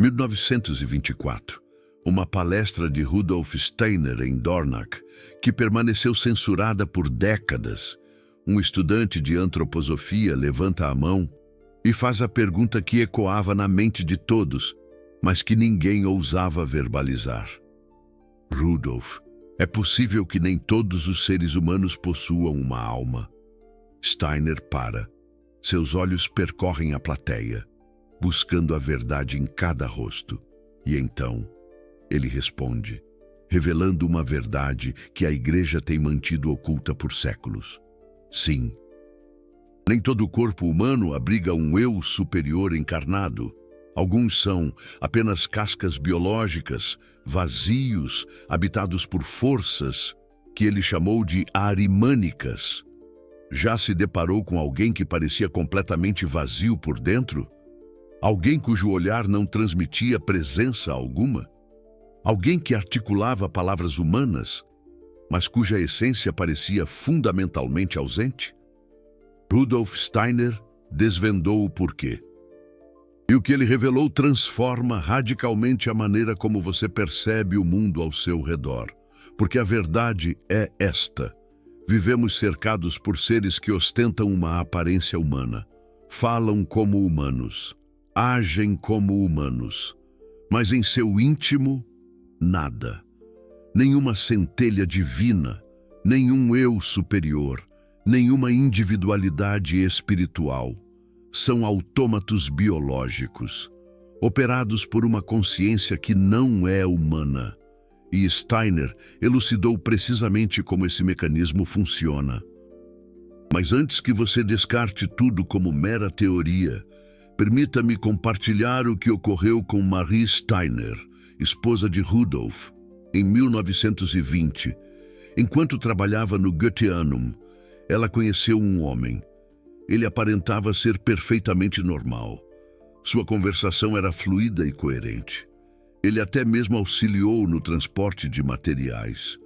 1924. Uma palestra de Rudolf Steiner em Dornach, que permaneceu censurada por décadas. Um estudante de antroposofia levanta a mão e faz a pergunta que ecoava na mente de todos, mas que ninguém ousava verbalizar. Rudolf, é possível que nem todos os seres humanos possuam uma alma? Steiner para. Seus olhos percorrem a plateia, buscando a verdade em cada rosto. E então, ele responde, revelando uma verdade que a Igreja tem mantido oculta por séculos. Sim, nem todo corpo humano abriga um eu superior encarnado. Alguns são apenas cascas biológicas, vazios, habitados por forças que ele chamou de arimânicas. Já se deparou com alguém que parecia completamente vazio por dentro? Alguém cujo olhar não transmitia presença alguma? Alguém que articulava palavras humanas, mas cuja essência parecia fundamentalmente ausente? Rudolf Steiner desvendou o porquê. E o que ele revelou transforma radicalmente a maneira como você percebe o mundo ao seu redor. Porque a verdade é esta. Vivemos cercados por seres que ostentam uma aparência humana, falam como humanos, agem como humanos, mas em seu íntimo, nada. Nenhuma centelha divina, nenhum eu superior, nenhuma individualidade espiritual. São autômatos biológicos, operados por uma consciência que não é humana. E Steiner elucidou precisamente como esse mecanismo funciona. Mas antes que você descarte tudo como mera teoria, permita-me compartilhar o que ocorreu com Marie Steiner, esposa de Rudolf, em 1920. Enquanto trabalhava no Goetheanum, ela conheceu um homem. Ele aparentava ser perfeitamente normal. Sua conversação era fluida e coerente. Ele até mesmo auxiliou no transporte de materiais.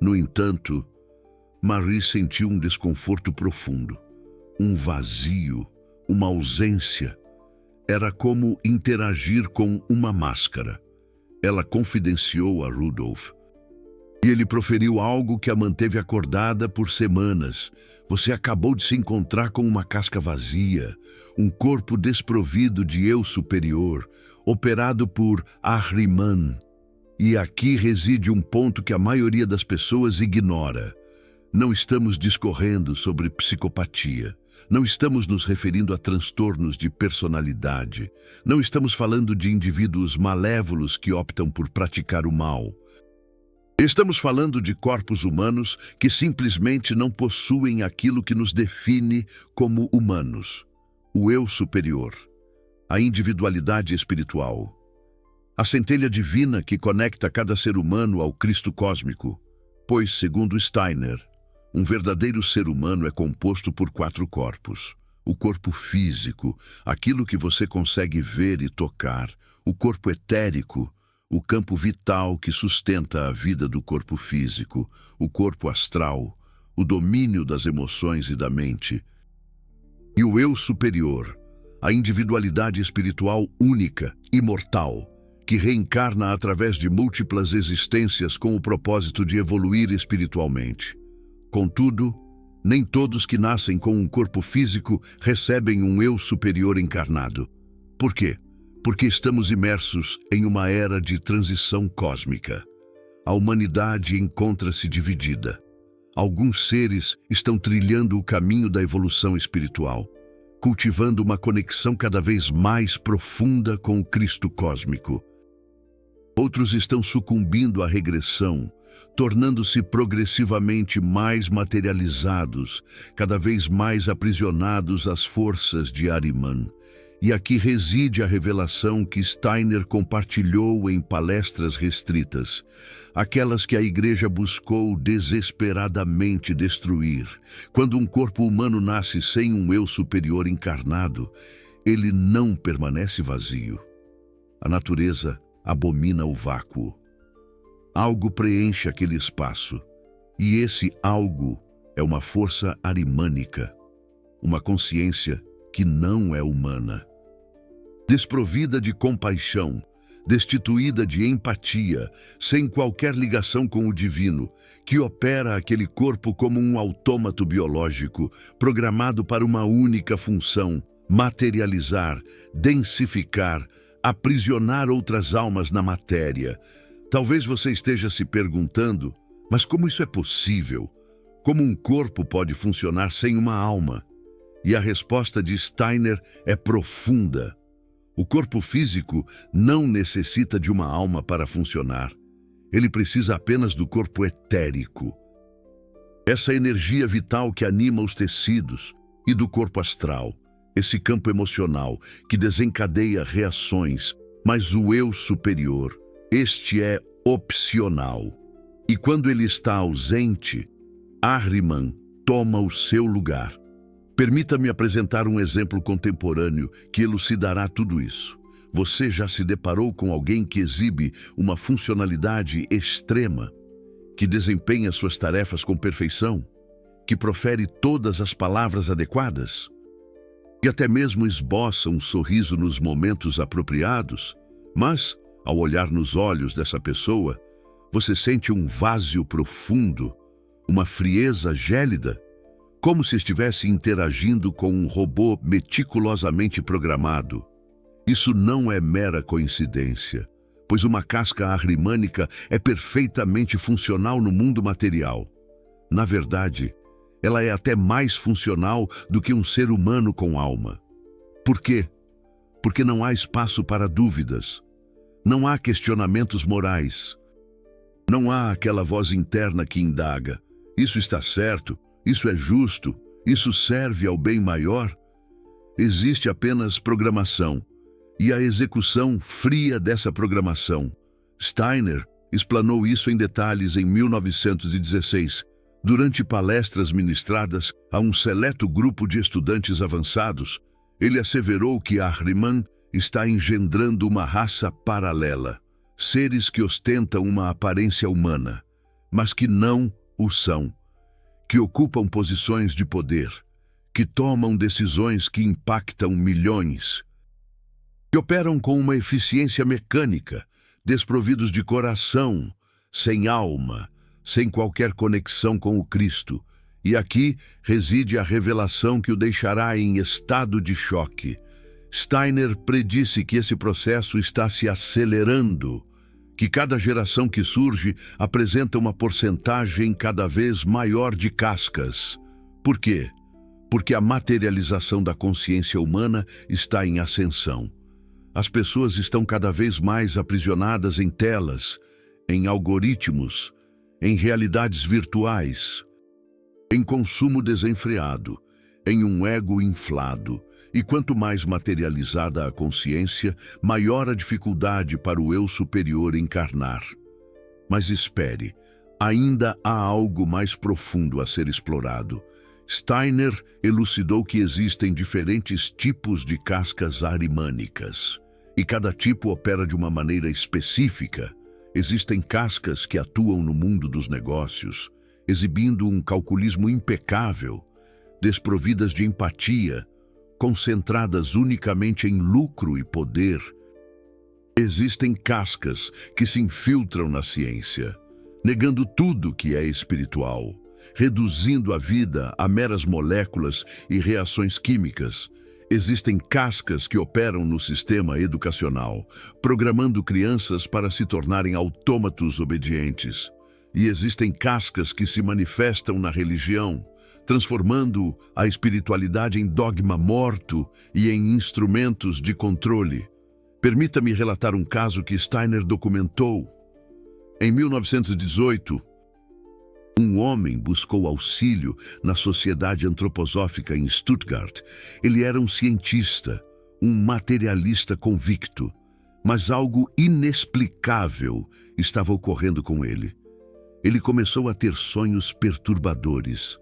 No entanto, Marie sentiu um desconforto profundo, um vazio, uma ausência. Era como interagir com uma máscara. Ela confidenciou a Rudolf. E ele proferiu algo que a manteve acordada por semanas. Você acabou de se encontrar com uma casca vazia, um corpo desprovido de eu superior, operado por Ahriman. E aqui reside um ponto que a maioria das pessoas ignora. Não estamos discorrendo sobre psicopatia. Não estamos nos referindo a transtornos de personalidade. Não estamos falando de indivíduos malévolos que optam por praticar o mal. Estamos falando de corpos humanos que simplesmente não possuem aquilo que nos define como humanos. O eu superior, a individualidade espiritual, a centelha divina que conecta cada ser humano ao Cristo cósmico. Pois, segundo Steiner, um verdadeiro ser humano é composto por 4 corpos. O corpo físico, aquilo que você consegue ver e tocar. O corpo etérico, o campo vital que sustenta a vida do corpo físico. O corpo astral, o domínio das emoções e da mente. E o eu superior, a individualidade espiritual única, imortal, que reencarna através de múltiplas existências com o propósito de evoluir espiritualmente. Contudo, nem todos que nascem com um corpo físico recebem um eu superior encarnado. Por quê? Porque estamos imersos em uma era de transição cósmica. A humanidade encontra-se dividida. Alguns seres estão trilhando o caminho da evolução espiritual, cultivando uma conexão cada vez mais profunda com o Cristo cósmico. Outros estão sucumbindo à regressão, tornando-se progressivamente mais materializados, cada vez mais aprisionados às forças de Ahriman. E aqui reside a revelação que Steiner compartilhou em palestras restritas, aquelas que a Igreja buscou desesperadamente destruir. Quando um corpo humano nasce sem um eu superior encarnado, ele não permanece vazio. A natureza abomina o vácuo. Algo preenche aquele espaço, e esse algo é uma força arimânica, uma consciência que não é humana. Desprovida de compaixão, destituída de empatia, sem qualquer ligação com o divino, que opera aquele corpo como um autômato biológico, programado para uma única função: materializar, densificar, aprisionar outras almas na matéria. Talvez você esteja se perguntando, mas como isso é possível? Como um corpo pode funcionar sem uma alma? E a resposta de Steiner é profunda. O corpo físico não necessita de uma alma para funcionar. Ele precisa apenas do corpo etérico. Essa energia vital que anima os tecidos, e do corpo astral, esse campo emocional que desencadeia reações, mas o eu superior, este é opcional. E quando ele está ausente, Ahriman toma o seu lugar. Permita-me apresentar um exemplo contemporâneo que elucidará tudo isso. Você já se deparou com alguém que exibe uma funcionalidade extrema, que desempenha suas tarefas com perfeição, que profere todas as palavras adequadas, que até mesmo esboça um sorriso nos momentos apropriados, mas, ao olhar nos olhos dessa pessoa, você sente um vazio profundo, uma frieza gélida, como se estivesse interagindo com um robô meticulosamente programado. Isso não é mera coincidência, pois uma casca ahrimânica é perfeitamente funcional no mundo material. Na verdade, ela é até mais funcional do que um ser humano com alma. Por quê? Porque não há espaço para dúvidas. Não há questionamentos morais. Não há aquela voz interna que indaga: isso está certo? Isso é justo? Isso serve ao bem maior? Existe apenas programação, e a execução fria dessa programação. Steiner explanou isso em detalhes em 1916, durante palestras ministradas a um seleto grupo de estudantes avançados. Ele asseverou que Ahriman está engendrando uma raça paralela, seres que ostentam uma aparência humana, mas que não o são, que ocupam posições de poder, que tomam decisões que impactam milhões, que operam com uma eficiência mecânica, desprovidos de coração, sem alma, sem qualquer conexão com o Cristo. E aqui reside a revelação que o deixará em estado de choque. Steiner predisse que esse processo está se acelerando, que cada geração que surge apresenta uma porcentagem cada vez maior de cascas. Por quê? Porque a materialização da consciência humana está em ascensão. As pessoas estão cada vez mais aprisionadas em telas, em algoritmos, em realidades virtuais, em consumo desenfreado, em um ego inflado. E quanto mais materializada a consciência, maior a dificuldade para o eu superior encarnar. Mas espere, ainda há algo mais profundo a ser explorado. Steiner elucidou que existem diferentes tipos de cascas ahrimânicas, e cada tipo opera de uma maneira específica. Existem cascas que atuam no mundo dos negócios, exibindo um calculismo impecável, desprovidas de empatia, concentradas unicamente em lucro e poder. Existem cascas que se infiltram na ciência, negando tudo que é espiritual, reduzindo a vida a meras moléculas e reações químicas. Existem cascas que operam no sistema educacional, programando crianças para se tornarem autômatos obedientes. E existem cascas que se manifestam na religião, transformando a espiritualidade em dogma morto e em instrumentos de controle. Permita-me relatar um caso que Steiner documentou. Em 1918, um homem buscou auxílio na Sociedade Antroposófica em Stuttgart. Ele era um cientista, um materialista convicto, mas algo inexplicável estava ocorrendo com ele. Ele começou a ter sonhos perturbadores,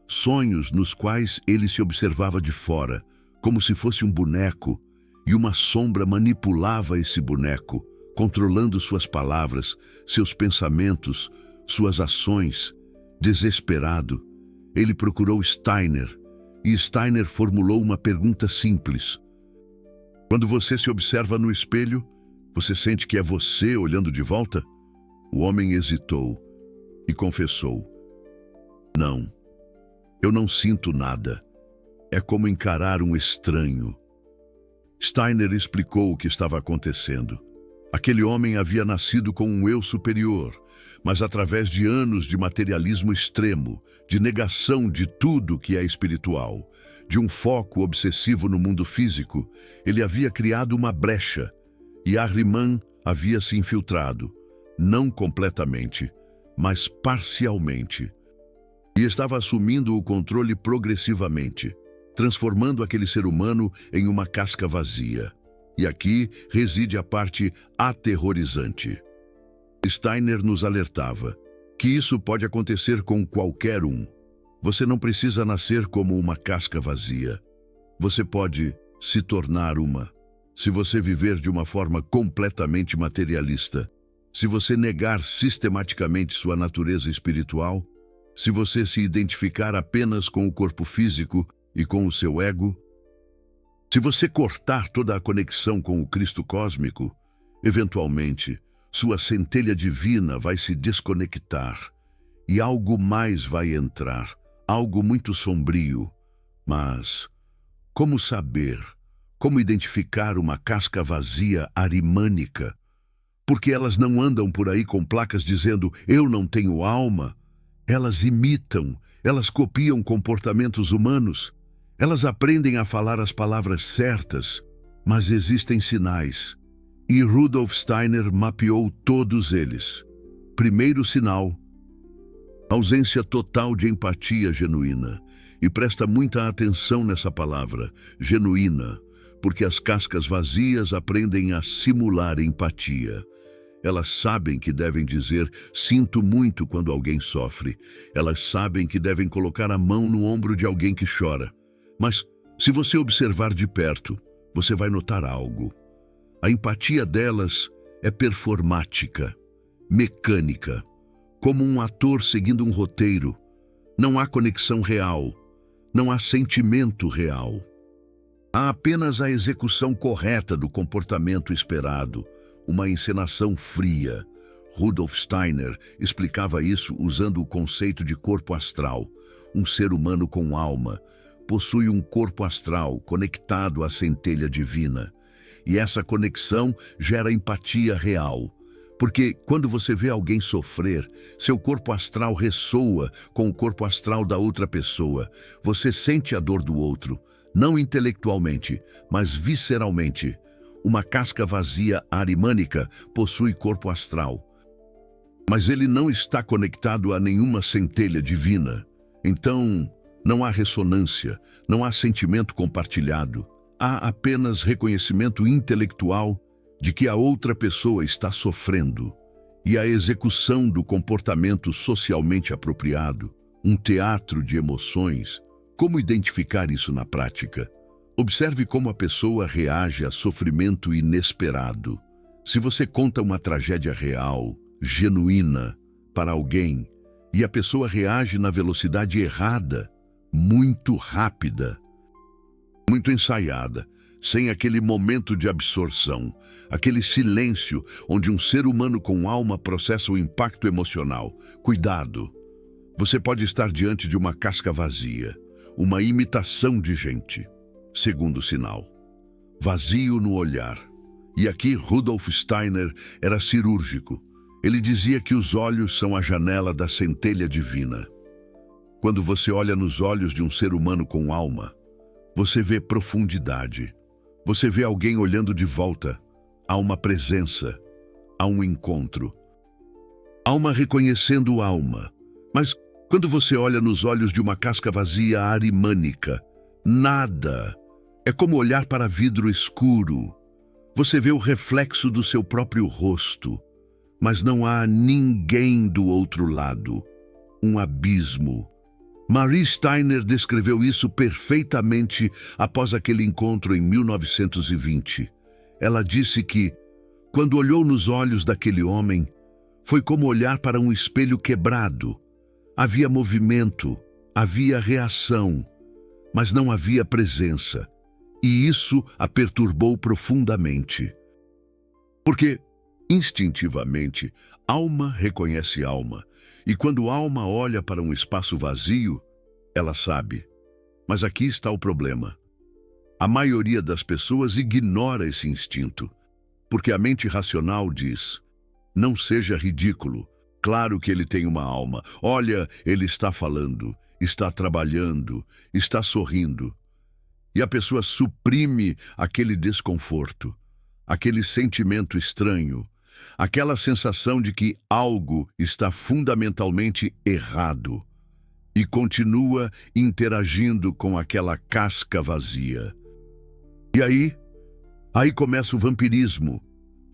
sonhos nos quais ele se observava de fora, como se fosse um boneco, e uma sombra manipulava esse boneco, controlando suas palavras, seus pensamentos, suas ações. Desesperado, ele procurou Steiner, e Steiner formulou uma pergunta simples: quando você se observa no espelho, Você sente que é você olhando de volta? O homem hesitou e confessou: Não, eu não sinto nada. É como encarar um estranho. Steiner explicou o que estava acontecendo. Aquele homem havia nascido com um eu superior, mas através de anos de materialismo extremo, de negação de tudo que é espiritual, de um foco obsessivo no mundo físico, ele havia criado uma brecha, e Ahriman havia se infiltrado, não completamente, mas parcialmente, e estava assumindo o controle progressivamente, transformando aquele ser humano em uma casca vazia. E aqui reside a parte aterrorizante. Steiner nos alertava que isso pode acontecer com qualquer um. Você não precisa nascer como uma casca vazia. Você pode se tornar uma. Se você viver de uma forma completamente materialista, se você negar sistematicamente sua natureza espiritual, se você se identificar apenas com o corpo físico e com o seu ego, se você cortar toda a conexão com o Cristo cósmico, eventualmente, sua centelha divina vai se desconectar e algo mais vai entrar, algo muito sombrio. Mas como saber, como identificar uma casca vazia arimânica? Porque elas não andam por aí com placas dizendo "eu não tenho alma". Elas imitam, elas copiam comportamentos humanos. Elas aprendem a falar as palavras certas, mas existem sinais. E Rudolf Steiner mapeou todos eles. Primeiro sinal: ausência total de empatia genuína. E presta muita atenção nessa palavra, genuína, porque as cascas vazias aprendem a simular empatia. Elas sabem que devem dizer "sinto muito" quando alguém sofre. Elas sabem que devem colocar a mão no ombro de alguém que chora. Mas, se você observar de perto, você vai notar algo. A empatia delas é performática, mecânica, como um ator seguindo um roteiro. Não há conexão real, não há sentimento real. Há apenas a execução correta do comportamento esperado, uma encenação fria. Rudolf Steiner explicava isso usando o conceito de corpo astral. Um ser humano com alma possui um corpo astral conectado à centelha divina. E essa conexão gera empatia real. Porque quando você vê alguém sofrer, seu corpo astral ressoa com o corpo astral da outra pessoa. Você sente a dor do outro, não intelectualmente, mas visceralmente. Uma casca vazia arimânica possui corpo astral, mas ele não está conectado a nenhuma centelha divina. Então, não há ressonância, não há sentimento compartilhado. Há apenas reconhecimento intelectual de que a outra pessoa está sofrendo e a execução do comportamento socialmente apropriado, um teatro de emoções. Como identificar isso na prática? Observe como a pessoa reage a sofrimento inesperado. Se você conta uma tragédia real, genuína, para alguém, e a pessoa reage na velocidade errada, muito rápida, muito ensaiada, sem aquele momento de absorção, aquele silêncio onde um ser humano com alma processa o impacto emocional. Cuidado! Você pode estar diante de uma casca vazia, uma imitação de gente. Segundo sinal: vazio no olhar. E aqui Rudolf Steiner era cirúrgico. Ele dizia que os olhos são a janela da centelha divina. Quando você olha nos olhos de um ser humano com alma, você vê profundidade. Você vê alguém olhando de volta. Há uma presença. Há um encontro. Alma reconhecendo alma. Mas quando você olha nos olhos de uma casca vazia arimânica, nada. É como olhar para vidro escuro. Você vê o reflexo do seu próprio rosto, mas não há ninguém do outro lado. Um abismo. Marie Steiner descreveu isso perfeitamente após aquele encontro em 1920. Ela disse que, quando olhou nos olhos daquele homem, foi como olhar para um espelho quebrado. Havia movimento, havia reação, mas não havia presença. E isso a perturbou profundamente. Porque, instintivamente, alma reconhece alma, e quando alma olha para um espaço vazio, ela sabe. Mas aqui está o problema. A maioria das pessoas ignora esse instinto, porque a mente racional diz: não seja ridículo, claro que ele tem uma alma. Olha, ele está falando, está trabalhando, está sorrindo. E a pessoa suprime aquele desconforto, aquele sentimento estranho, aquela sensação de que algo está fundamentalmente errado e continua interagindo com aquela casca vazia. E aí começa o vampirismo,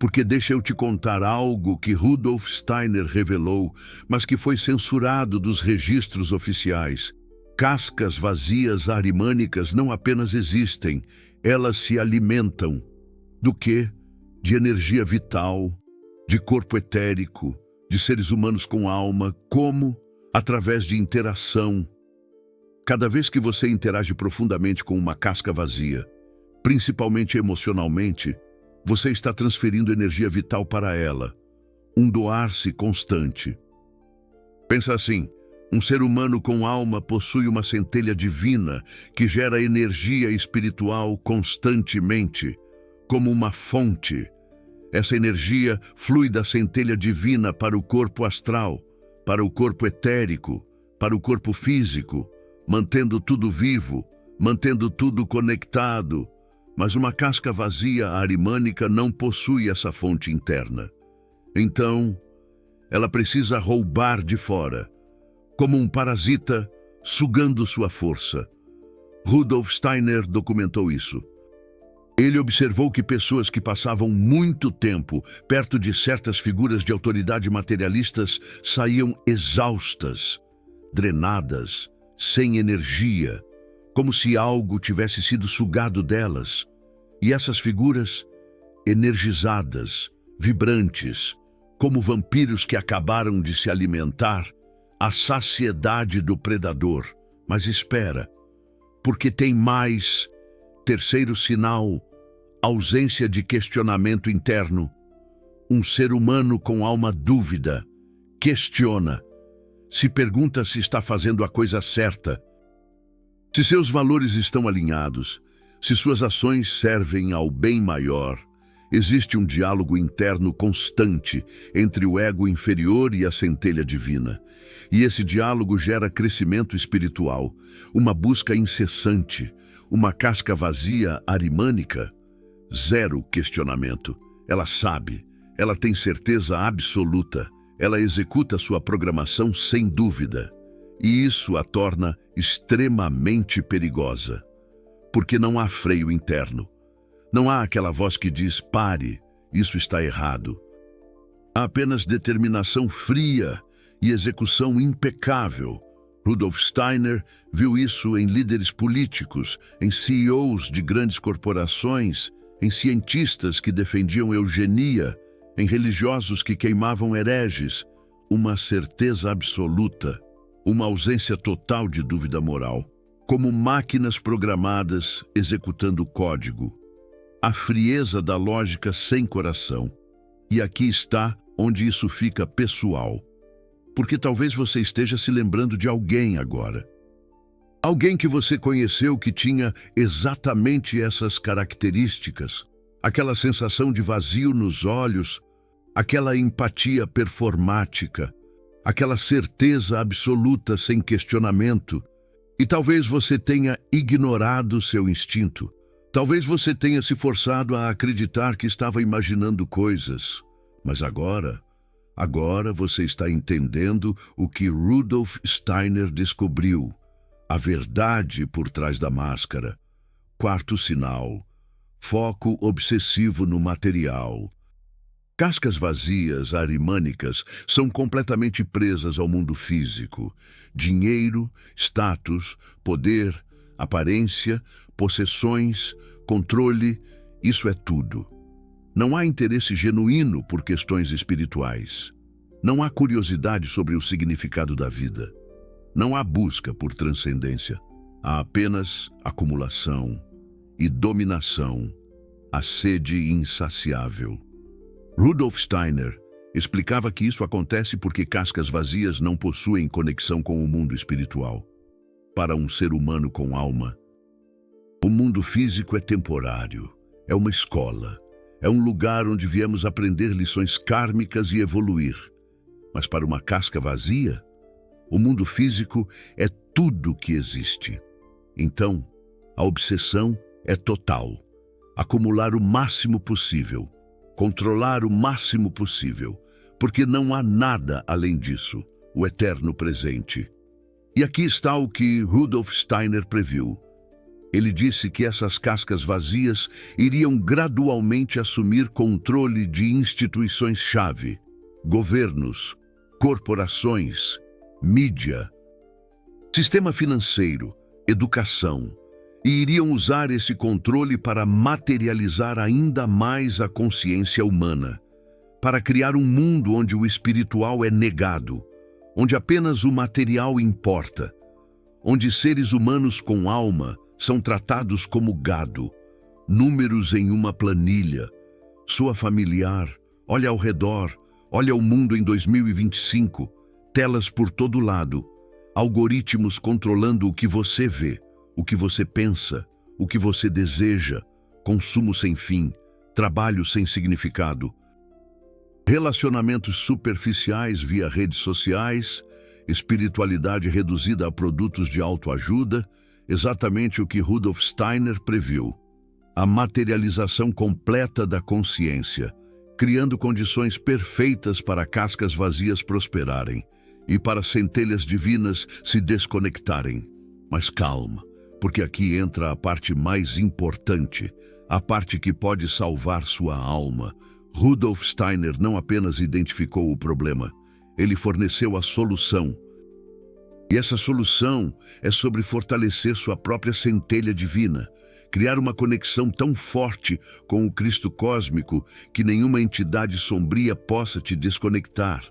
porque deixa eu te contar algo que Rudolf Steiner revelou, mas que foi censurado dos registros oficiais. Cascas vazias arimânicas não apenas existem, elas se alimentam. Do quê? De energia vital, de corpo etérico, de seres humanos com alma. Como? Através de interação. Cada vez que você interage profundamente com uma casca vazia, principalmente emocionalmente, você está transferindo energia vital para ela, um doar-se constante. Pensa assim: um ser humano com alma possui uma centelha divina que gera energia espiritual constantemente, como uma fonte. Essa energia flui da centelha divina para o corpo astral, para o corpo etérico, para o corpo físico, mantendo tudo vivo, mantendo tudo conectado. Mas uma casca vazia arimânica não possui essa fonte interna. Então, ela precisa roubar de fora, como um parasita sugando sua força. Rudolf Steiner documentou isso. Ele observou que pessoas que passavam muito tempo perto de certas figuras de autoridade materialistas saíam exaustas, drenadas, sem energia, como se algo tivesse sido sugado delas. E essas figuras, energizadas, vibrantes, como vampiros que acabaram de se alimentar, à saciedade do predador. Mas espera, porque tem mais. Terceiro sinal: ausência de questionamento interno. Um ser humano com alma dúvida questiona, se pergunta se está fazendo a coisa certa, se seus valores estão alinhados, se suas ações servem ao bem maior. Existe um diálogo interno constante entre o ego inferior e a centelha divina. E esse diálogo gera crescimento espiritual, uma busca incessante, uma casca vazia arimânica. Zero questionamento. Ela sabe, ela tem certeza absoluta, ela executa sua programação sem dúvida. E isso a torna extremamente perigosa, porque não há freio interno. Não há aquela voz que diz: pare, isso está errado. Há apenas determinação fria e execução impecável. Rudolf Steiner viu isso em líderes políticos, em CEOs de grandes corporações, em cientistas que defendiam eugenia, em religiosos que queimavam hereges. Uma certeza absoluta, uma ausência total de dúvida moral, como máquinas programadas executando código. A frieza da lógica sem coração. E aqui está onde isso fica pessoal. Porque talvez você esteja se lembrando de alguém agora. Alguém que você conheceu que tinha exatamente essas características. Aquela sensação de vazio nos olhos, aquela empatia performática, aquela certeza absoluta sem questionamento. E talvez você tenha ignorado seu instinto. Talvez você tenha se forçado a acreditar que estava imaginando coisas. Mas agora você está entendendo o que Rudolf Steiner descobriu. A verdade por trás da máscara. Quarto sinal: foco obsessivo no material. Cascas vazias arimânicas são completamente presas ao mundo físico. Dinheiro, status, poder, aparência, possessões, controle, isso é tudo. Não há interesse genuíno por questões espirituais. Não há curiosidade sobre o significado da vida. Não há busca por transcendência. Há apenas acumulação e dominação, a sede insaciável. Rudolf Steiner explicava que isso acontece porque cascas vazias não possuem conexão com o mundo espiritual. Para um ser humano com alma, o mundo físico é temporário, é uma escola, é um lugar onde viemos aprender lições kármicas e evoluir. Mas para uma casca vazia, o mundo físico é tudo que existe. Então, a obsessão é total. Acumular o máximo possível, controlar o máximo possível, porque não há nada além disso, o eterno presente. E aqui está o que Rudolf Steiner previu. Ele disse que essas cascas vazias iriam gradualmente assumir controle de instituições-chave, governos, corporações, mídia, sistema financeiro, educação, e iriam usar esse controle para materializar ainda mais a consciência humana, para criar um mundo onde o espiritual é negado, onde apenas o material importa, onde seres humanos com alma são tratados como gado, números em uma planilha, sua familiar, olha ao redor, olha o mundo em 2025, telas por todo lado, algoritmos controlando o que você vê, o que você pensa, o que você deseja, consumo sem fim, trabalho sem significado, relacionamentos superficiais via redes sociais, espiritualidade reduzida a produtos de autoajuda, exatamente o que Rudolf Steiner previu. A materialização completa da consciência, criando condições perfeitas para cascas vazias prosperarem e para centelhas divinas se desconectarem. Mas calma, porque aqui entra a parte mais importante, a parte que pode salvar sua alma. Rudolf Steiner não apenas identificou o problema, ele forneceu a solução. E essa solução é sobre fortalecer sua própria centelha divina, criar uma conexão tão forte com o Cristo cósmico que nenhuma entidade sombria possa te desconectar.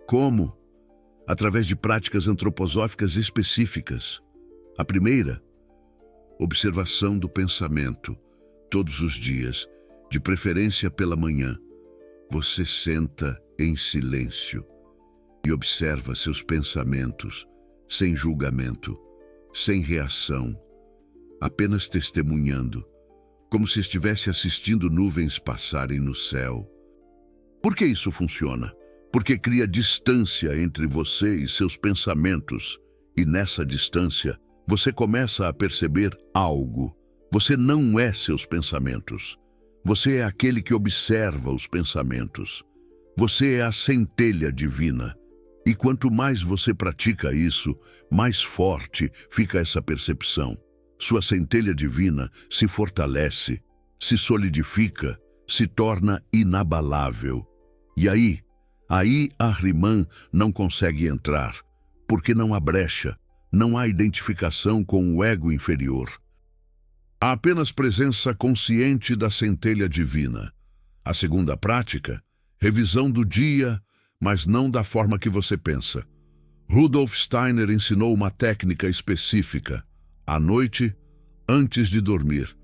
Como? Através de práticas antroposóficas específicas. A primeira, observação do pensamento. Todos os dias, de preferência pela manhã, você senta em silêncio e observa seus pensamentos, sem julgamento, sem reação, apenas testemunhando, como se estivesse assistindo nuvens passarem no céu. Por que isso funciona? Porque cria distância entre você e seus pensamentos, e nessa distância, você começa a perceber algo. Você não é seus pensamentos. Você é aquele que observa os pensamentos. Você é a centelha divina. E quanto mais você pratica isso, mais forte fica essa percepção. Sua centelha divina se fortalece, se solidifica, se torna inabalável. E aí Ahriman não consegue entrar, porque não há brecha. Não há identificação com o ego inferior. Há apenas presença consciente da centelha divina. A segunda prática, revisão do dia, mas não da forma que você pensa. Rudolf Steiner ensinou uma técnica específica. À noite, antes de dormir,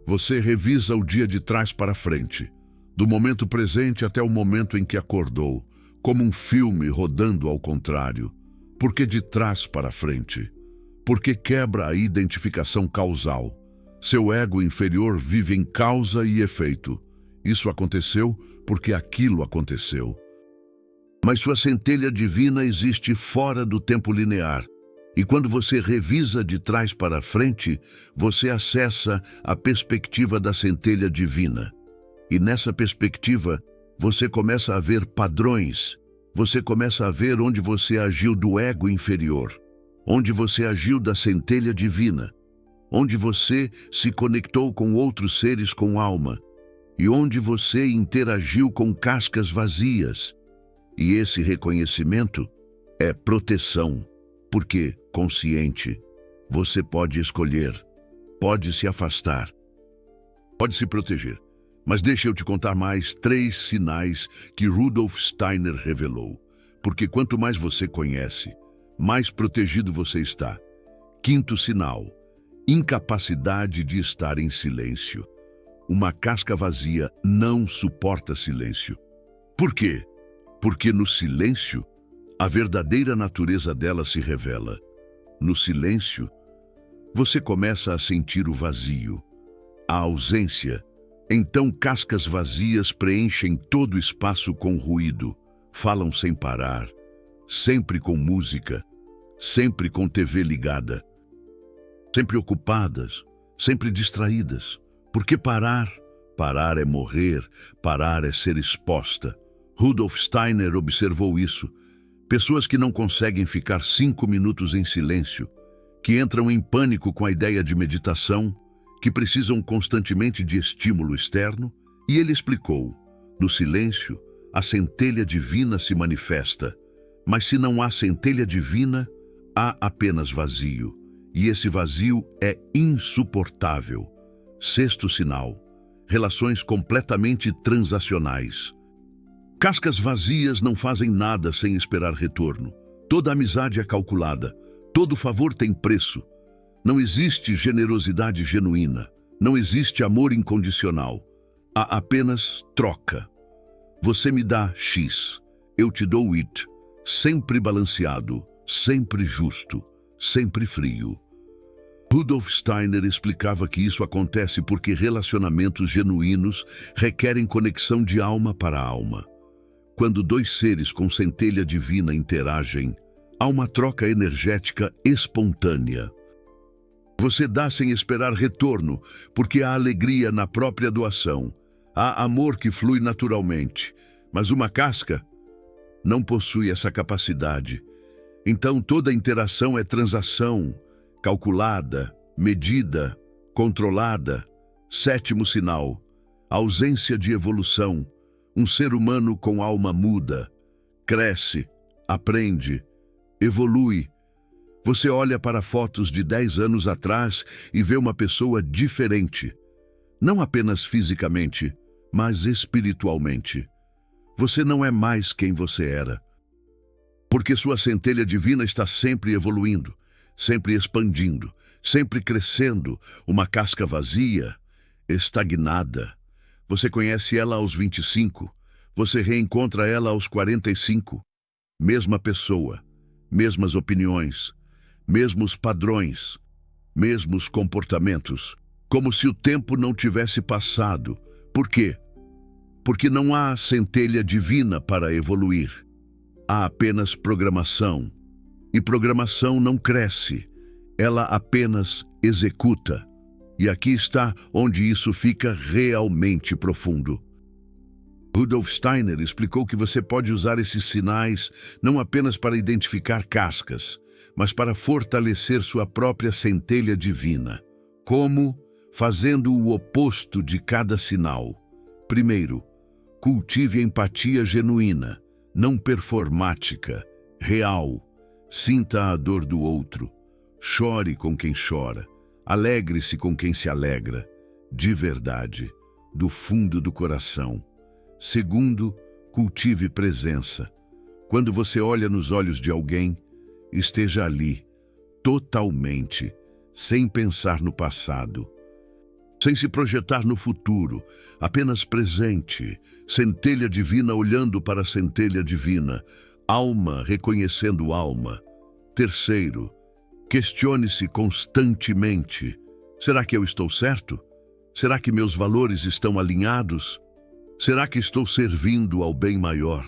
você revisa o dia de trás para frente, do momento presente até o momento em que acordou, como um filme rodando ao contrário. Por que de trás para frente? Porque quebra a identificação causal. Seu ego inferior vive em causa e efeito. Isso aconteceu porque aquilo aconteceu. Mas sua centelha divina existe fora do tempo linear. E quando você revisa de trás para frente, você acessa a perspectiva da centelha divina. E nessa perspectiva, você começa a ver padrões. Você começa a ver onde você agiu do ego inferior, onde você agiu da centelha divina, onde você se conectou com outros seres com alma, e onde você interagiu com cascas vazias. E esse reconhecimento é proteção, porque, consciente, você pode escolher, pode se afastar, pode se proteger. Mas deixa eu te contar mais 3 sinais que Rudolf Steiner revelou. Porque quanto mais você conhece, mais protegido você está. 5º sinal, incapacidade de estar em silêncio. Uma casca vazia não suporta silêncio. Por quê? Porque no silêncio, a verdadeira natureza dela se revela. No silêncio, você começa a sentir o vazio, a ausência. Então cascas vazias preenchem todo o espaço com ruído, falam sem parar, sempre com música, sempre com TV ligada, sempre ocupadas, sempre distraídas. Porque parar é morrer, parar é ser exposta. Rudolf Steiner observou isso. Pessoas que não conseguem ficar 5 minutos em silêncio, que entram em pânico com a ideia de meditação, que precisam constantemente de estímulo externo, e ele explicou: no silêncio, a centelha divina se manifesta, mas se não há centelha divina, há apenas vazio, e esse vazio é insuportável. Sexto sinal: relações completamente transacionais. Cascas vazias não fazem nada sem esperar retorno. Toda amizade é calculada, todo favor tem preço. Não existe generosidade genuína, não existe amor incondicional. Há apenas troca. Você me dá X, eu te dou Y, sempre balanceado, sempre justo, sempre frio. Rudolf Steiner explicava que isso acontece porque relacionamentos genuínos requerem conexão de alma para alma. Quando dois seres com centelha divina interagem, há uma troca energética espontânea. Você dá sem esperar retorno, porque há alegria na própria doação. Há amor que flui naturalmente, mas uma casca não possui essa capacidade. Então toda interação é transação, calculada, medida, controlada. Sétimo sinal: ausência de evolução. Um ser humano com alma muda, cresce, aprende, evolui. Você olha para fotos de 10 anos atrás e vê uma pessoa diferente. Não apenas fisicamente, mas espiritualmente. Você não é mais quem você era. Porque sua centelha divina está sempre evoluindo, sempre expandindo, sempre crescendo. Uma casca vazia, estagnada. Você conhece ela aos 25, você reencontra ela aos 45. Mesma pessoa, mesmas opiniões, mesmos padrões, mesmos comportamentos, como se o tempo não tivesse passado. Por quê? Porque não há centelha divina para evoluir. Há apenas programação. E programação não cresce, ela apenas executa. E aqui está onde isso fica realmente profundo. Rudolf Steiner explicou que você pode usar esses sinais não apenas para identificar cascas, mas para fortalecer sua própria centelha divina. Como? Fazendo o oposto de cada sinal. Primeiro, cultive empatia genuína, não performática, real. Sinta a dor do outro. Chore com quem chora. Alegre-se com quem se alegra, de verdade, do fundo do coração. Segundo, cultive presença. Quando você olha nos olhos de alguém, esteja ali, totalmente, sem pensar no passado, sem se projetar no futuro, apenas presente, centelha divina olhando para a centelha divina, alma reconhecendo alma. Terceiro, questione-se constantemente. Será que eu estou certo? Será que meus valores estão alinhados? Será que estou servindo ao bem maior?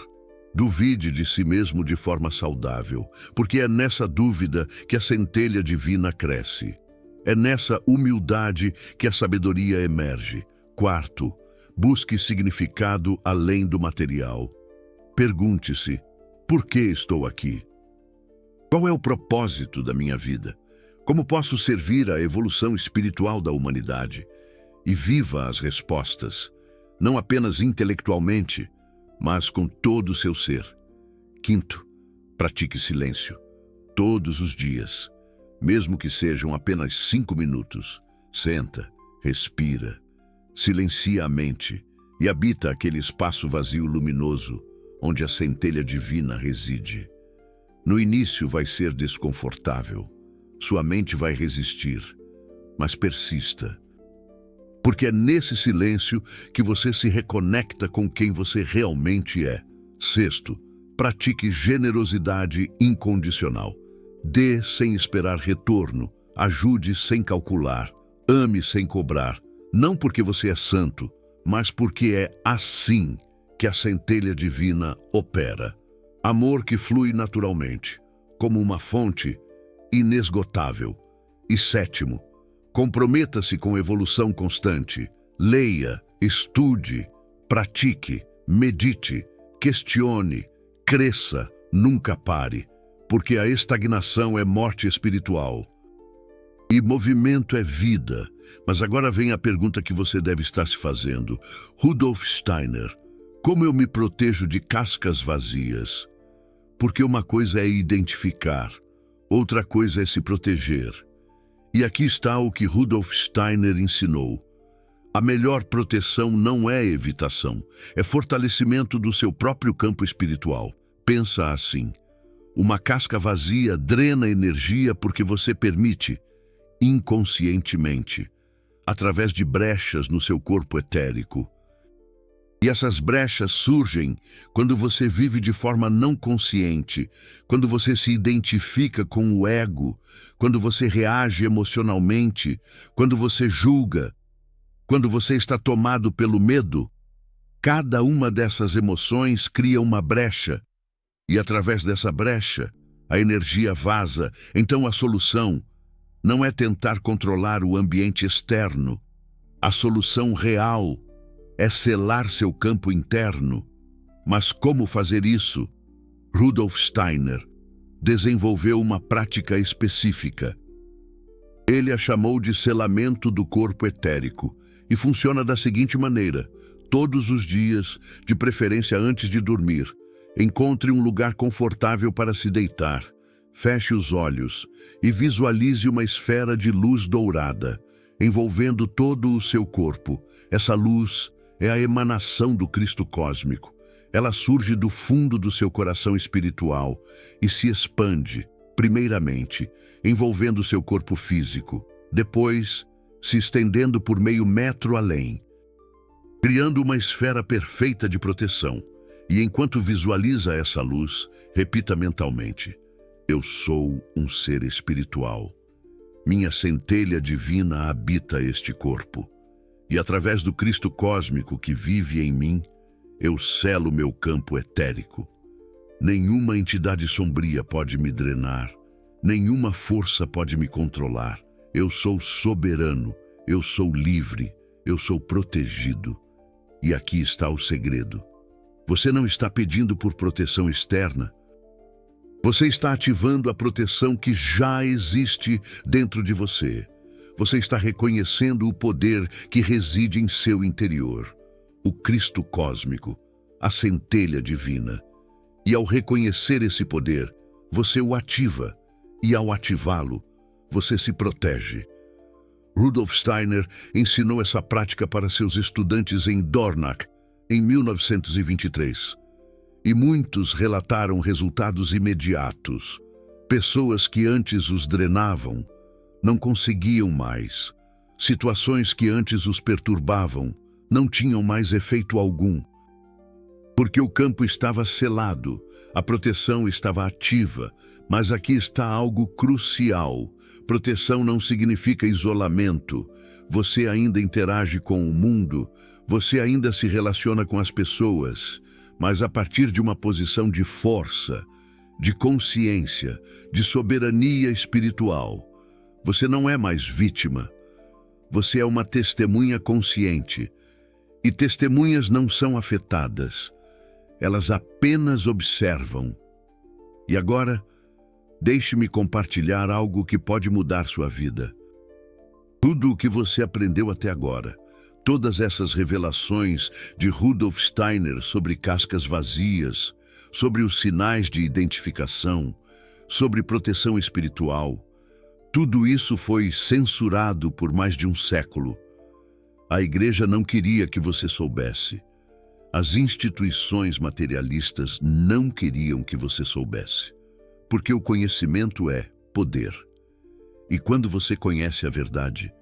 Duvide de si mesmo de forma saudável, porque é nessa dúvida que a centelha divina cresce. É nessa humildade que a sabedoria emerge. Quarto, busque significado além do material. Pergunte-se: por que estou aqui? Qual é o propósito da minha vida? Como posso servir à evolução espiritual da humanidade? E viva as respostas, não apenas intelectualmente, mas com todo o seu ser. Quinto, pratique silêncio, todos os dias, mesmo que sejam apenas 5 minutos. Senta, respira, silencia a mente e habita aquele espaço vazio luminoso onde a centelha divina reside. No início vai ser desconfortável, sua mente vai resistir, mas persista. Porque é nesse silêncio que você se reconecta com quem você realmente é. Sexto, pratique generosidade incondicional. Dê sem esperar retorno, ajude sem calcular, ame sem cobrar. Não porque você é santo, mas porque é assim que a centelha divina opera. Amor que flui naturalmente, como uma fonte inesgotável. E sétimo, comprometa-se com evolução constante. Leia, estude, pratique, medite, questione, cresça, nunca pare, porque a estagnação é morte espiritual. E movimento é vida. Mas agora vem a pergunta que você deve estar se fazendo. Rudolf Steiner, como eu me protejo de cascas vazias? Porque uma coisa é identificar, outra coisa é se proteger. E aqui está o que Rudolf Steiner ensinou. A melhor proteção não é evitação, é fortalecimento do seu próprio campo espiritual. Pensa assim: uma casca vazia drena energia porque você permite, inconscientemente, através de brechas no seu corpo etérico. E essas brechas surgem quando você vive de forma não consciente, quando você se identifica com o ego, quando você reage emocionalmente, quando você julga, quando você está tomado pelo medo. Cada uma dessas emoções cria uma brecha, e através dessa brecha, a energia vaza. Então a solução não é tentar controlar o ambiente externo. A solução real é selar seu campo interno. Mas como fazer isso? Rudolf Steiner desenvolveu uma prática específica. Ele a chamou de selamento do corpo etérico e funciona da seguinte maneira: todos os dias, de preferência antes de dormir, encontre um lugar confortável para se deitar. Feche os olhos e visualize uma esfera de luz dourada, envolvendo todo o seu corpo. Essa luz é a emanação do Cristo cósmico. Ela surge do fundo do seu coração espiritual e se expande, primeiramente, envolvendo seu corpo físico, depois, se estendendo por meio metro além, criando uma esfera perfeita de proteção. E enquanto visualiza essa luz, repita mentalmente: eu sou um ser espiritual. Minha centelha divina habita este corpo. E através do Cristo cósmico que vive em mim, eu selo meu campo etérico. Nenhuma entidade sombria pode me drenar, nenhuma força pode me controlar. Eu sou soberano, eu sou livre, eu sou protegido. E aqui está o segredo. Você não está pedindo por proteção externa. Você está ativando a proteção que já existe dentro de você. Você está reconhecendo o poder que reside em seu interior, o Cristo cósmico, a centelha divina. E ao reconhecer esse poder, você o ativa, e ao ativá-lo, você se protege. Rudolf Steiner ensinou essa prática para seus estudantes em Dornach, em 1923. E muitos relataram resultados imediatos. Pessoas que antes os drenavam não conseguiam mais. Situações que antes os perturbavam não tinham mais efeito algum. Porque o campo estava selado, a proteção estava ativa. Mas aqui está algo crucial. Proteção não significa isolamento. Você ainda interage com o mundo, você ainda se relaciona com as pessoas, mas a partir de uma posição de força, de consciência, de soberania espiritual. Você não é mais vítima. Você é uma testemunha consciente. E testemunhas não são afetadas. Elas apenas observam. E agora, deixe-me compartilhar algo que pode mudar sua vida. Tudo o que você aprendeu até agora, todas essas revelações de Rudolf Steiner sobre cascas vazias, sobre os sinais de identificação, sobre proteção espiritual, tudo isso foi censurado por mais de um século. A igreja não queria que você soubesse. As instituições materialistas não queriam que você soubesse. Porque o conhecimento é poder. E quando você conhece a verdade,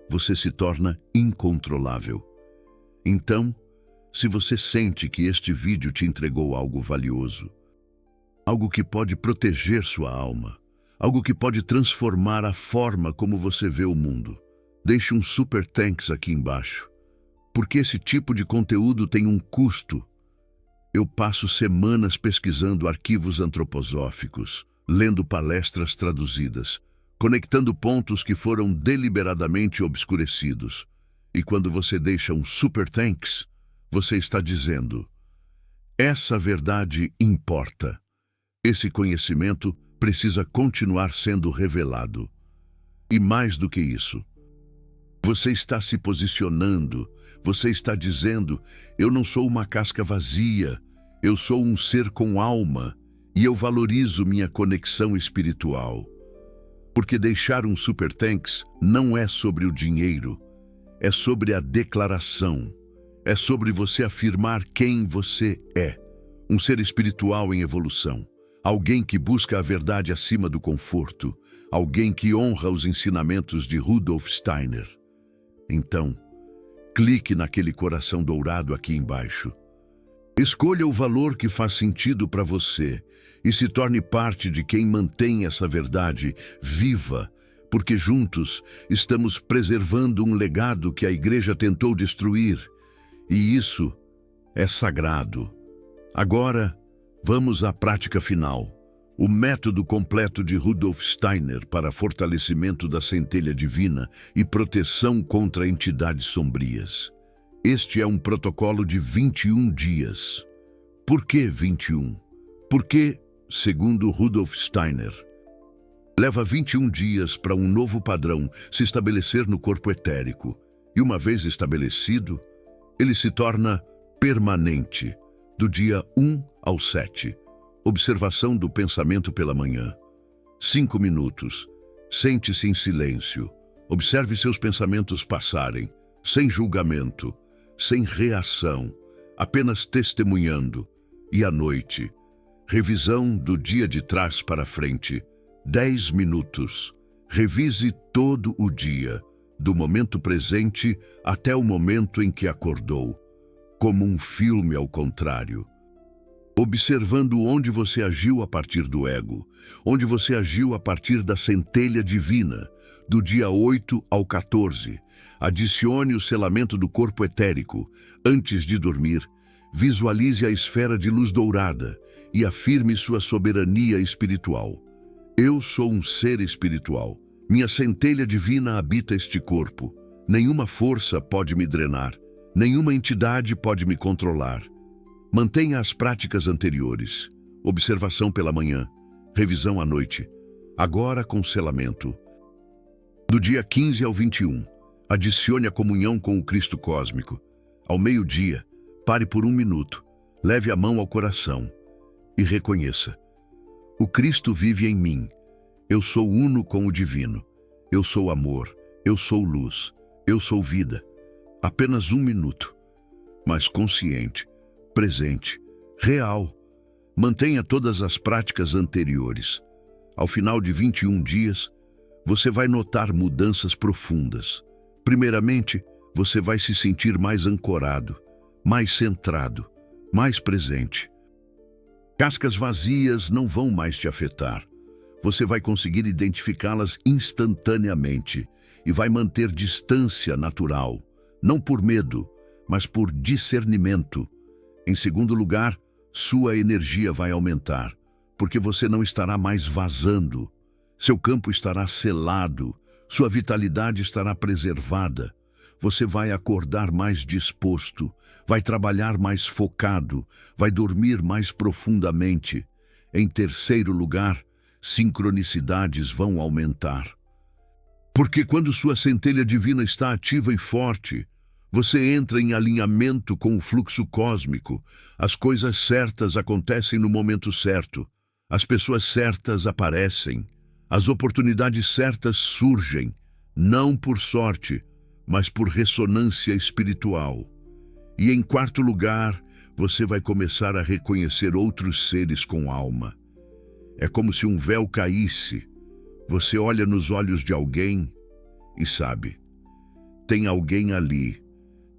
você se torna incontrolável. Então, se você sente que este vídeo te entregou algo valioso, algo que pode proteger sua alma, algo que pode transformar a forma como você vê o mundo, deixe um super thanks aqui embaixo, porque esse tipo de conteúdo tem um custo. Eu passo semanas pesquisando arquivos antroposóficos, lendo palestras traduzidas, conectando pontos que foram deliberadamente obscurecidos. E quando você deixa um super thanks, você está dizendo: essa verdade importa. Esse conhecimento precisa continuar sendo revelado. E mais do que isso, você está se posicionando, você está dizendo: eu não sou uma casca vazia, eu sou um ser com alma e eu valorizo minha conexão espiritual. Porque deixar um super thanks não é sobre o dinheiro, é sobre a declaração, é sobre você afirmar quem você é, um ser espiritual em evolução, alguém que busca a verdade acima do conforto, alguém que honra os ensinamentos de Rudolf Steiner. Então, clique naquele coração dourado aqui embaixo. Escolha o valor que faz sentido para você e se torne parte de quem mantém essa verdade viva, porque juntos estamos preservando um legado que a Igreja tentou destruir, e isso é sagrado. Agora, vamos à prática final. O método completo de Rudolf Steiner para fortalecimento da centelha divina e proteção contra entidades sombrias. Este é um protocolo de 21 dias. Por que 21? Porque, segundo Rudolf Steiner, leva 21 dias para um novo padrão se estabelecer no corpo etérico, e uma vez estabelecido, ele se torna permanente, do dia 1 ao 7. Observação do pensamento pela manhã. 5 minutos. Sente-se em silêncio. Observe seus pensamentos passarem, sem julgamento, sem reação, apenas testemunhando. E à noite, revisão do dia de trás para frente. 10 minutos. Revise todo o dia, do momento presente até o momento em que acordou, como um filme ao contrário. Observando onde você agiu a partir do ego, onde você agiu a partir da centelha divina, do dia 8 ao 14. Adicione o selamento do corpo etérico. Antes de dormir, visualize a esfera de luz dourada e afirme sua soberania espiritual. Eu sou um ser espiritual. Minha centelha divina habita este corpo. Nenhuma força pode me drenar. Nenhuma entidade pode me controlar. Mantenha as práticas anteriores. Observação pela manhã, revisão à noite. Agora com selamento. Do dia 15 ao 21, adicione a comunhão com o Cristo cósmico. Ao meio-dia, pare por 1 minuto, leve a mão ao coração e reconheça: o Cristo vive em mim. Eu sou uno com o divino. Eu sou amor. Eu sou luz. Eu sou vida. Apenas 1 minuto, mas consciente, presente, real. Mantenha todas as práticas anteriores. Ao final de 21 dias, você vai notar mudanças profundas. Primeiramente, você vai se sentir mais ancorado, mais centrado, mais presente. Cascas vazias não vão mais te afetar. Você vai conseguir identificá-las instantaneamente e vai manter distância natural, não por medo, mas por discernimento. Em segundo lugar, sua energia vai aumentar, porque você não estará mais vazando. Seu campo estará selado, sua vitalidade estará preservada. Você vai acordar mais disposto, vai trabalhar mais focado, vai dormir mais profundamente. Em terceiro lugar, sincronicidades vão aumentar. Porque quando sua centelha divina está ativa e forte, você entra em alinhamento com o fluxo cósmico. As coisas certas acontecem no momento certo. As pessoas certas aparecem. As oportunidades certas surgem, não por sorte, mas por ressonância espiritual. E em quarto lugar, você vai começar a reconhecer outros seres com alma. É como se um véu caísse. Você olha nos olhos de alguém e sabe: Tem alguém ali,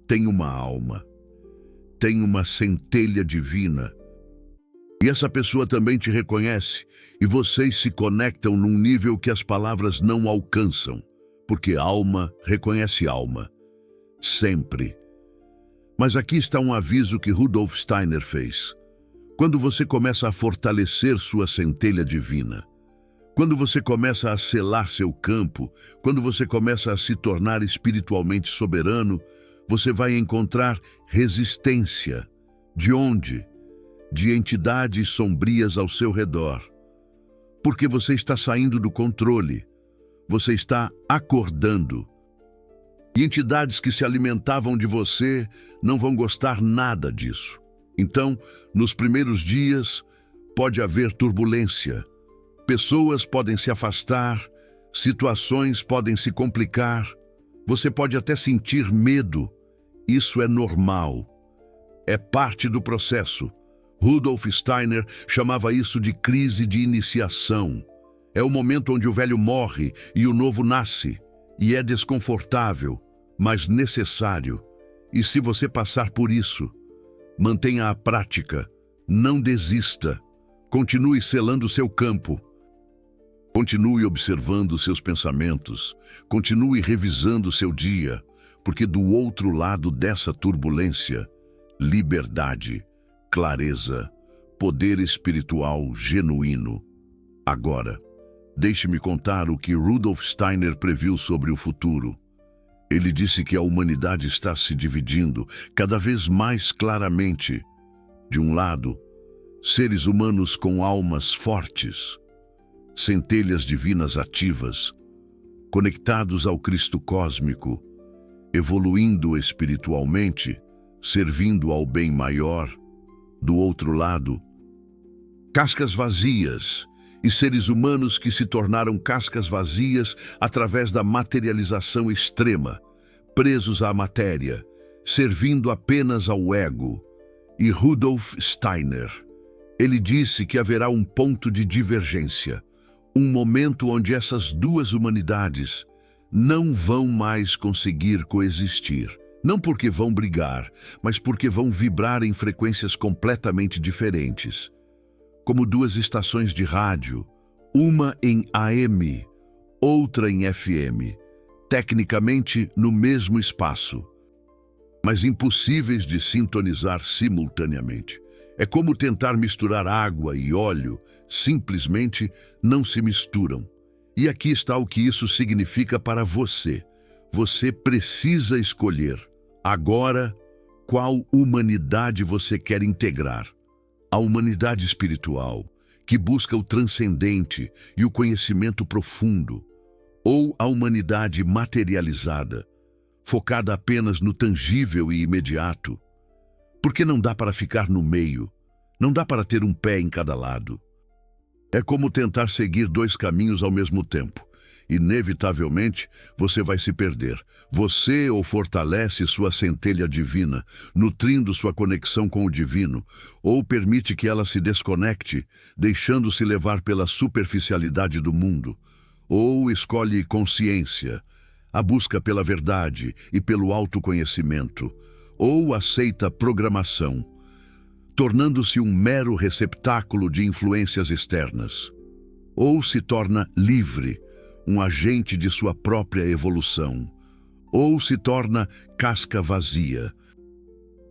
tem uma alma, tem uma centelha divina. E essa pessoa também te reconhece, e vocês se conectam num nível que as palavras não alcançam, porque alma reconhece alma, sempre. Mas aqui está um aviso que Rudolf Steiner fez. Quando você começa a fortalecer sua centelha divina, quando você começa a selar seu campo, quando você começa a se tornar espiritualmente soberano, você vai encontrar resistência. De onde? De entidades sombrias ao seu redor. Porque você está saindo do controle. Você está acordando. E entidades que se alimentavam de você não vão gostar nada disso. Então, nos primeiros dias, pode haver turbulência. Pessoas podem se afastar, situações podem se complicar, você pode até sentir medo. Isso é normal. É parte do processo. Rudolf Steiner chamava isso de crise de iniciação. É o momento onde o velho morre e o novo nasce. E é desconfortável, mas necessário. E se você passar por isso, mantenha a prática. Não desista. Continue selando seu campo. Continue observando seus pensamentos, continue revisando seu dia, porque do outro lado dessa turbulência, liberdade, clareza, poder espiritual genuíno. Agora, deixe-me contar o que Rudolf Steiner previu sobre o futuro. Ele disse que a humanidade está se dividindo cada vez mais claramente. De um lado, seres humanos com almas fortes, centelhas divinas ativas, conectados ao Cristo cósmico, evoluindo espiritualmente, servindo ao bem maior. Do outro lado, cascas vazias e seres humanos que se tornaram cascas vazias através da materialização extrema, presos à matéria, servindo apenas ao ego. E Rudolf Steiner, ele disse que haverá um ponto de divergência, um momento onde essas duas humanidades não vão mais conseguir coexistir. Não porque vão brigar, mas porque vão vibrar em frequências completamente diferentes. Como duas estações de rádio, uma em AM, outra em FM, tecnicamente no mesmo espaço, mas impossíveis de sintonizar simultaneamente. É como tentar misturar água e óleo, simplesmente não se misturam. E aqui está o que isso significa para você. Você precisa escolher, agora, qual humanidade você quer integrar. A humanidade espiritual, que busca o transcendente e o conhecimento profundo, ou a humanidade materializada, focada apenas no tangível e imediato. Porque não dá para ficar no meio, não dá para ter um pé em cada lado. É como tentar seguir dois caminhos ao mesmo tempo. Inevitavelmente, você vai se perder. Você ou fortalece sua centelha divina, nutrindo sua conexão com o divino, ou permite que ela se desconecte, deixando-se levar pela superficialidade do mundo, ou escolhe consciência, a busca pela verdade e pelo autoconhecimento, ou aceita programação, tornando-se um mero receptáculo de influências externas, ou se torna livre, um agente de sua própria evolução, ou se torna casca vazia,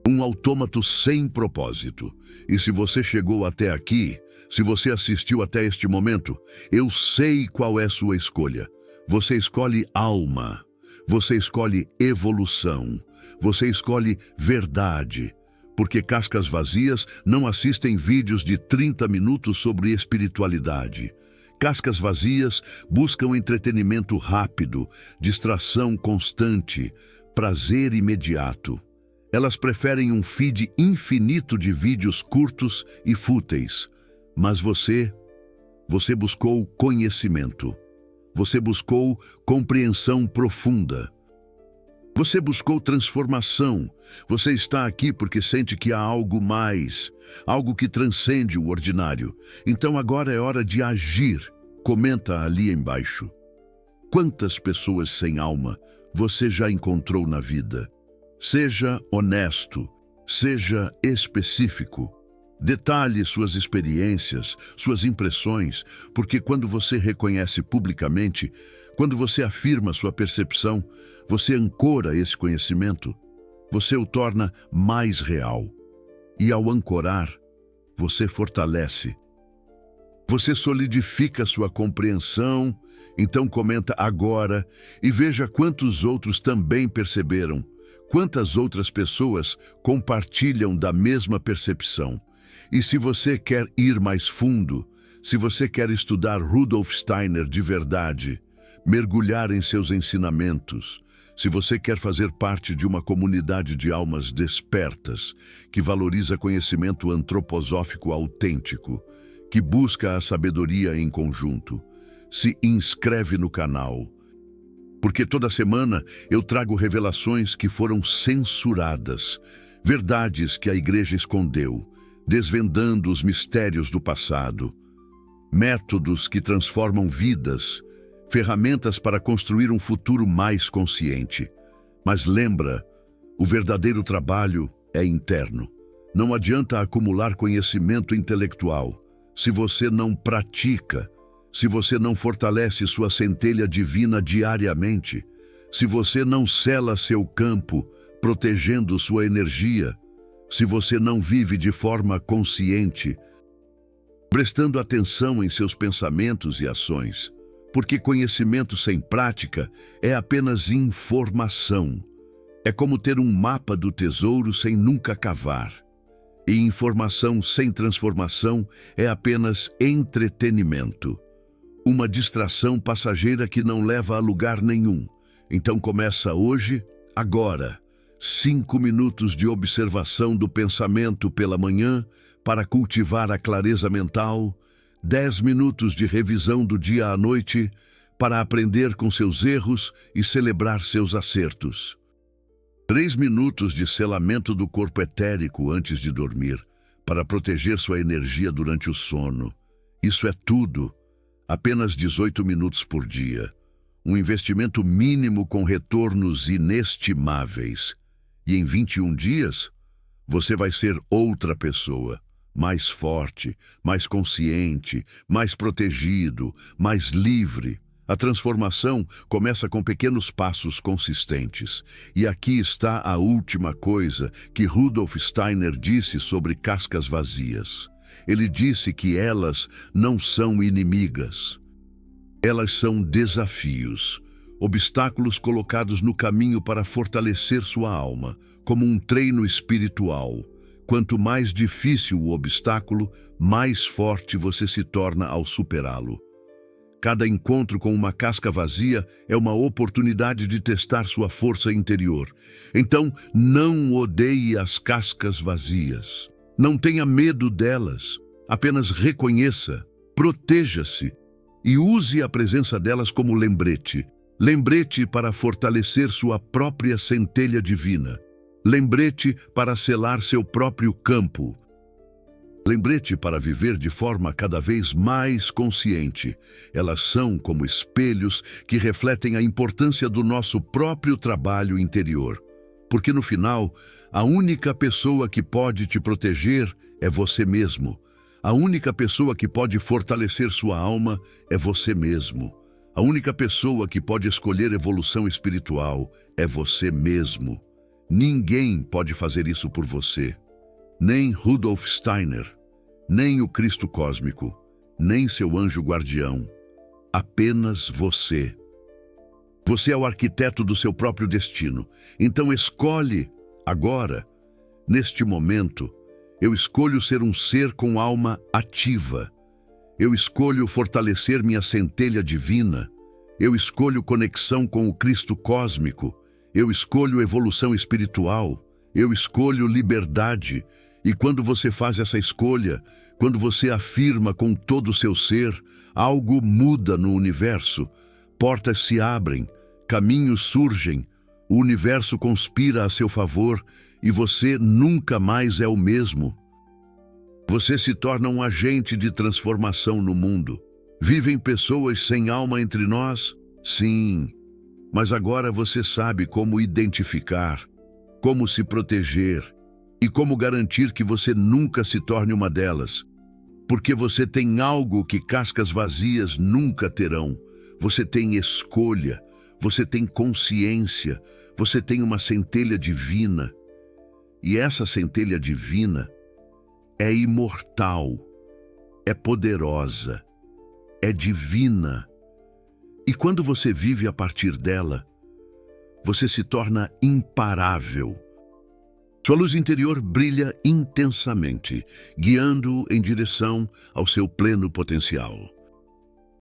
um autômato sem propósito. E se você chegou até aqui, se você assistiu até este momento, eu sei qual é sua escolha. Você escolhe alma, você escolhe evolução, você escolhe verdade, porque cascas vazias não assistem vídeos de 30 minutos sobre espiritualidade. Cascas vazias buscam entretenimento rápido, distração constante, prazer imediato. Elas preferem um feed infinito de vídeos curtos e fúteis. Mas você buscou conhecimento. Você buscou compreensão profunda. Você buscou transformação. Você está aqui porque sente que há algo mais, algo que transcende o ordinário. Então agora é hora de agir. Comenta ali embaixo. Quantas pessoas sem alma você já encontrou na vida. Seja honesto, seja específico. Detalhe suas experiências, suas impressões, porque quando você reconhece publicamente, quando você afirma sua percepção, você ancora esse conhecimento, você o torna mais real. E ao ancorar, você fortalece. Você solidifica sua compreensão, então comenta agora e veja quantos outros também perceberam, quantas outras pessoas compartilham da mesma percepção. E se você quer ir mais fundo, se você quer estudar Rudolf Steiner de verdade, mergulhar em seus ensinamentos, se você quer fazer parte de uma comunidade de almas despertas, que valoriza conhecimento antroposófico autêntico, que busca a sabedoria em conjunto, se inscreve no canal. Porque toda semana eu trago revelações que foram censuradas, verdades que a igreja escondeu, desvendando os mistérios do passado, métodos que transformam vidas, ferramentas para construir um futuro mais consciente. Mas lembra, o verdadeiro trabalho é interno. Não adianta acumular conhecimento intelectual se você não pratica, se você não fortalece sua centelha divina diariamente, se você não sela seu campo, protegendo sua energia, se você não vive de forma consciente, prestando atenção em seus pensamentos e ações, porque conhecimento sem prática é apenas informação. É como ter um mapa do tesouro sem nunca cavar. E informação sem transformação é apenas entretenimento. Uma distração passageira que não leva a lugar nenhum. Então começa hoje, agora. 5 minutos de observação do pensamento pela manhã para cultivar a clareza mental, 10 minutos de revisão do dia à noite para aprender com seus erros e celebrar seus acertos. 3 minutos de selamento do corpo etérico antes de dormir, para proteger sua energia durante o sono. Isso é tudo. Apenas 18 minutos por dia. Um investimento mínimo com retornos inestimáveis. E em 21 dias, você vai ser outra pessoa, mais forte, mais consciente, mais protegido, mais livre. A transformação começa com pequenos passos consistentes. E aqui está a última coisa que Rudolf Steiner disse sobre cascas vazias. Ele disse que elas não são inimigas. Elas são desafios. Obstáculos colocados no caminho para fortalecer sua alma, como um treino espiritual. Quanto mais difícil o obstáculo, mais forte você se torna ao superá-lo. Cada encontro com uma casca vazia é uma oportunidade de testar sua força interior. Então, não odeie as cascas vazias. Não tenha medo delas. Apenas reconheça, proteja-se e use a presença delas como lembrete. Lembrete para fortalecer sua própria centelha divina. Lembrete para selar seu próprio campo. Lembrete para viver de forma cada vez mais consciente. Elas são como espelhos que refletem a importância do nosso próprio trabalho interior. Porque no final, a única pessoa que pode te proteger é você mesmo. A única pessoa que pode fortalecer sua alma é você mesmo. A única pessoa que pode escolher evolução espiritual é você mesmo. Ninguém pode fazer isso por você. Nem Rudolf Steiner, nem o Cristo cósmico, nem seu anjo guardião. Apenas você. Você é o arquiteto do seu próprio destino. Então escolhe agora, neste momento. Eu escolho ser um ser com alma ativa. Eu escolho fortalecer minha centelha divina. Eu escolho conexão com o Cristo cósmico. Eu escolho evolução espiritual. Eu escolho liberdade. E quando você faz essa escolha, quando você afirma com todo o seu ser, algo muda no universo. Portas se abrem, caminhos surgem, o universo conspira a seu favor e você nunca mais é o mesmo. Você se torna um agente de transformação no mundo. Vivem pessoas sem alma entre nós? Sim. Mas agora você sabe como identificar, como se proteger e como garantir que você nunca se torne uma delas. Porque você tem algo que cascas vazias nunca terão. Você tem escolha, você tem consciência, você tem uma centelha divina. E essa centelha divina é imortal, é poderosa, é divina. E quando você vive a partir dela, você se torna imparável. Sua luz interior brilha intensamente, guiando-o em direção ao seu pleno potencial.